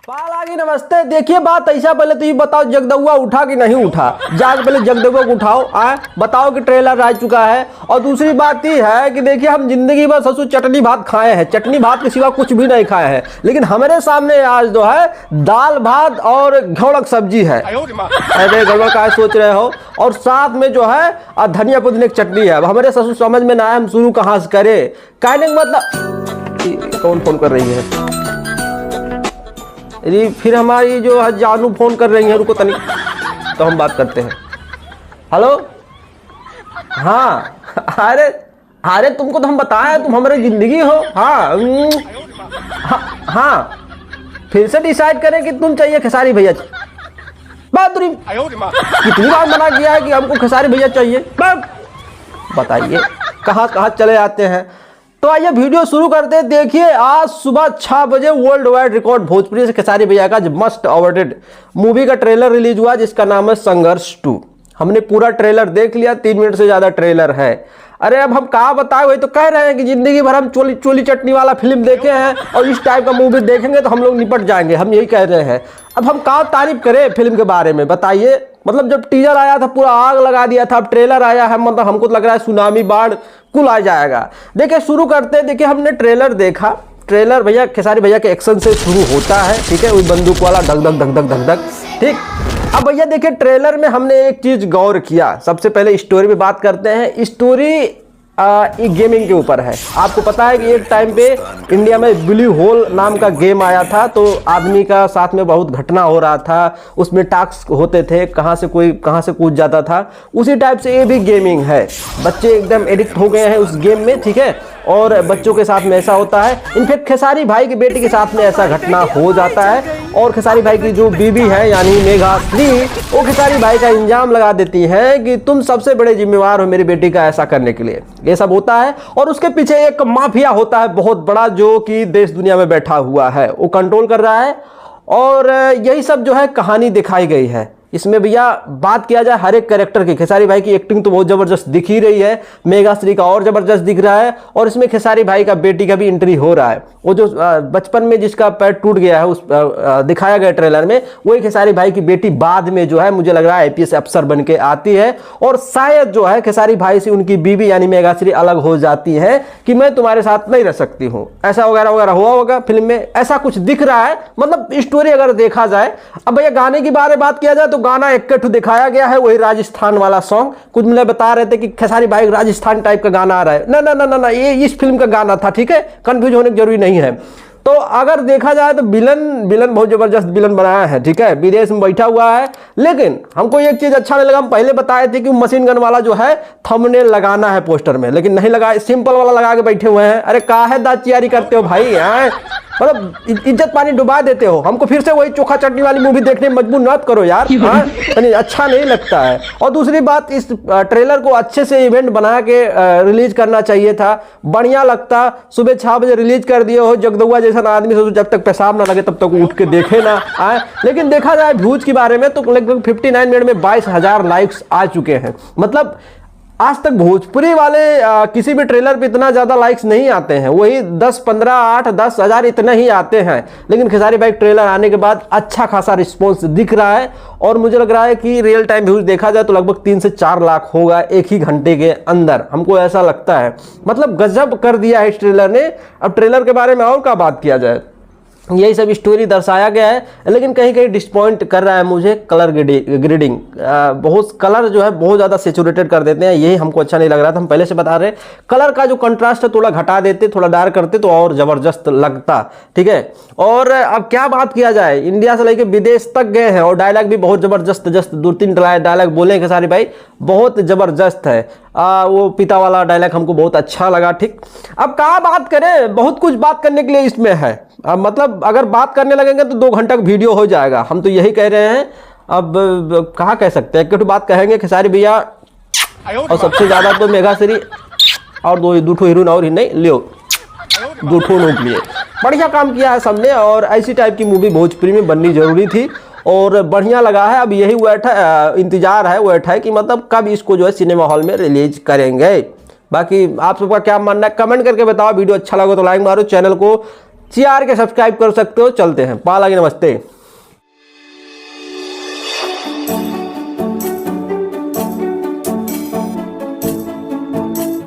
पाल आगे नमस्ते। देखिए बात ऐसा, पहले तो ये बताओ जगदुआ उठा कि नहीं उठा, जाके पहले जगदुआ को उठाओ। बताओ कि ट्रेलर आ चुका है। और दूसरी बात ये है कि देखिए हम जिंदगी में ससुर चटनी भात खाए हैं, चटनी भात के सिवा कुछ भी नहीं खाए हैं, लेकिन हमारे सामने आज जो है दाल भात और घोड़क सब्जी है। अरे गड़बड़ का सोच रहे हो। और साथ में जो है धनिया पुदीने की चटनी है। अब हमारे ससुर समझ में ना आए हम शुरू कहाँ से करें। कहने का मतलब कौन फोन कर रही है? अरे फिर हमारी जो है जानू फोन कर रही है, रुको तनी तो हम बात करते हैं। हेलो, हाँ अरे अरे तुमको तो हम बताएं, तुम हमारी जिंदगी हो। हाँ हाँ, फिर से डिसाइड करें कि तुम चाहिए खेसारी भैया। बात कितनी बार मना किया है कि हमको खेसारी भैया चाहिए। बताइए कहाँ कहाँ चले आते हैं। तो आइए वीडियो शुरू करते हैं। देखिए आज सुबह 6 बजे वर्ल्ड वाइड रिकॉर्ड भोजपुरी से खेसारी भैया का मस्ट अवॉर्डेड मूवी का ट्रेलर रिलीज हुआ, जिसका नाम है संघर्ष 2। हमने पूरा ट्रेलर देख लिया, 3 मिनट से ज्यादा ट्रेलर है। अरे अब हम कहाँ बताए, वही तो कह रहे हैं कि जिंदगी भर हम चोली चटनी वाला फिल्म देखे हैं और इस टाइप का मूवी देखेंगे तो हम लोग निपट जाएंगे, हम यही कह रहे हैं। अब हम कहाँ तारीफ करें फिल्म के बारे में, बताइए। मतलब जब टीजर आया था पूरा आग लगा दिया था, अब ट्रेलर आया है मतलब हमको तो लग रहा है सुनामी बाढ़ कुल आ जाएगा। देखिए शुरू करते हैं। देखिए हमने ट्रेलर देखा, ट्रेलर भैया खेसारी भैया के एक्शन से शुरू होता है, ठीक है, वही बंदूक वाला धक धक धक धक धक धक, ठीक। अब भैया देखिए ट्रेलर में हमने एक चीज गौर किया। सबसे पहले स्टोरी पे बात करते हैं। स्टोरी एक गेमिंग के ऊपर है। आपको पता है कि एक टाइम पे इंडिया में ब्लू होल नाम का गेम आया था, तो आदमी का साथ में बहुत घटना हो रहा था, उसमें टास्क होते थे, कहाँ से कोई कहाँ से कूद जाता था। उसी टाइप से ये भी गेमिंग है। बच्चे एकदम एडिक्ट हो गए हैं उस गेम में, ठीक है, और बच्चों के साथ में ऐसा होता है। इनफैक्ट खेसारी भाई की बेटी के साथ में ऐसा घटना हो जाता है और खेसारी भाई की जो बीवी है यानी मेघाश्री, वो खेसारी भाई का इल्जाम लगा देती है कि तुम सबसे बड़े जिम्मेवार हो मेरी बेटी का ऐसा करने के लिए। ये सब होता है और उसके पीछे एक माफिया होता है बहुत बड़ा, जो कि देश दुनिया में बैठा हुआ है, वो कंट्रोल कर रहा है। और यही सब जो है कहानी दिखाई गई है इसमें। भैया बात किया जाए हर एक कैरेक्टर की, खेसारी भाई की एक्टिंग तो बहुत जबरदस्त दिख ही रही है, मेघाश्री का और जबरदस्त दिख रहा है, और इसमें खेसारी भाई का बेटी का भी एंट्री हो रहा है। वो जो बचपन में जिसका पैर टूट गया है उस दिखाया गया ट्रेलर में, वही खेसारी भाई की बेटी बाद में जो है मुझे लग रहा है IPS अफसर बन के आती है। और शायद जो है खेसारी भाई से उनकी बीवी यानी मेघाश्री अलग हो जाती है कि मैं तुम्हारे साथ नहीं रह सकती हूँ, ऐसा वगैरह वगैरह हुआ होगा फिल्म में, ऐसा कुछ दिख रहा है। मतलब स्टोरी अगर देखा जाए। अब भैया गाने के बारे में बात किया जाए तो गाना इकट्ठे दिखाया गया है, वही राजस्थान वाला सॉन्ग। कुछ मुझे बता रहे थे कि खेसारी भाई राजस्थान टाइप का गाना आ रहा है। ना ना ना ना, ये इस फिल्म का गाना था, ठीक है, कंफ्यूज होने की जरूरी नहीं है। तो अगर देखा जाए तो विलन बहुत जबरदस्त विलन बनाया है, ठीक है, विदेश में बैठा हुआ है। लेकिन हमको एक चीज अच्छा नहीं लगा, हम पहले बताए थे कि मशीन गन वाला जो है थंबनेल लगाना है पोस्टर में, लेकिन नहीं लगाया, सिंपल वाला लगा के बैठे हुए हैं। अरे काहे दाचियारी करते हो भाई, मतलब इज्जत पानी डुबा देते हो। हमको फिर से वही चोखा चटनी वाली मूवी देखने में मजबूर मत करो यार, अच्छा नहीं लगता है। और दूसरी बात, इस ट्रेलर को अच्छे से इवेंट बना के रिलीज करना चाहिए था, बढ़िया लगता। सुबह 6 बजे रिलीज कर दिए हो, जगदुआ जैसा आदमी से जब तक पेशाब ना लगे तब तक उठ के देखे ना आए। लेकिन देखा जाए व्यूज के बारे में तो लगभग 59 मिनट में 22,000 लाइक्स आ चुके हैं। मतलब आज तक भोजपुरी वाले किसी भी ट्रेलर पे इतना ज्यादा लाइक्स नहीं आते हैं, वही 10, 15, 8, 10 हजार इतने ही आते हैं। लेकिन खेसारी भाई ट्रेलर आने के बाद अच्छा खासा रिस्पॉन्स दिख रहा है और मुझे लग रहा है कि रियल टाइम व्यूज देखा जाए तो लगभग 3 से 4 लाख होगा एक ही घंटे के अंदर, हमको ऐसा लगता है। मतलब गजब कर दिया है इस ट्रेलर ने। अब ट्रेलर के बारे में और क्या बात किया जाए, यही सब स्टोरी दर्शाया गया है, लेकिन कहीं कहीं डिसपॉइंट कर रहा है मुझे कलर ग्रेडिंग। बहुत कलर जो है बहुत ज़्यादा सेचुरेटेड कर देते हैं, यही हमको अच्छा नहीं लग रहा था। हम पहले से बता रहे कलर का जो कंट्रास्ट है थोड़ा घटा देते, थोड़ा डार्क करते तो और ज़बरदस्त लगता, ठीक है। और अब क्या बात किया जाए, इंडिया से लेकर विदेश तक गए हैं और डायलॉग भी बहुत ज़बरदस्त, 2-3 डायलॉग बोले खेसारी भाई, बहुत ज़बरदस्त है। वो पिता वाला डायलॉग हमको बहुत अच्छा लगा, ठीक। अब कहाँ बात करें, बहुत कुछ बात करने के लिए इसमें है। मतलब अगर बात करने लगेंगे तो 2 घंटा का वीडियो हो जाएगा, हम तो यही कह रहे हैं। अब कहाँ कह सकते हैं, एक बात कहेंगे खेसारी भैया और सबसे ज्यादा तो मेघाश्री और दो हीरोइन और ही नहीं लियो 2 नोट लिए। बढ़िया काम किया है सबने और ऐसी टाइप की मूवी भोजपुरी में बननी जरूरी थी और बढ़िया लगा है। अब यही इंतजार है वेट है कि मतलब कब इसको जो है सिनेमा हॉल में रिलीज करेंगे। बाकी आप सबका क्या मानना है कमेंट करके बताओ। वीडियो अच्छा लगा तो लाइक मारो, चैनल को CR के सब्सक्राइब कर सकते हो। चलते हैं, पाला की नमस्ते।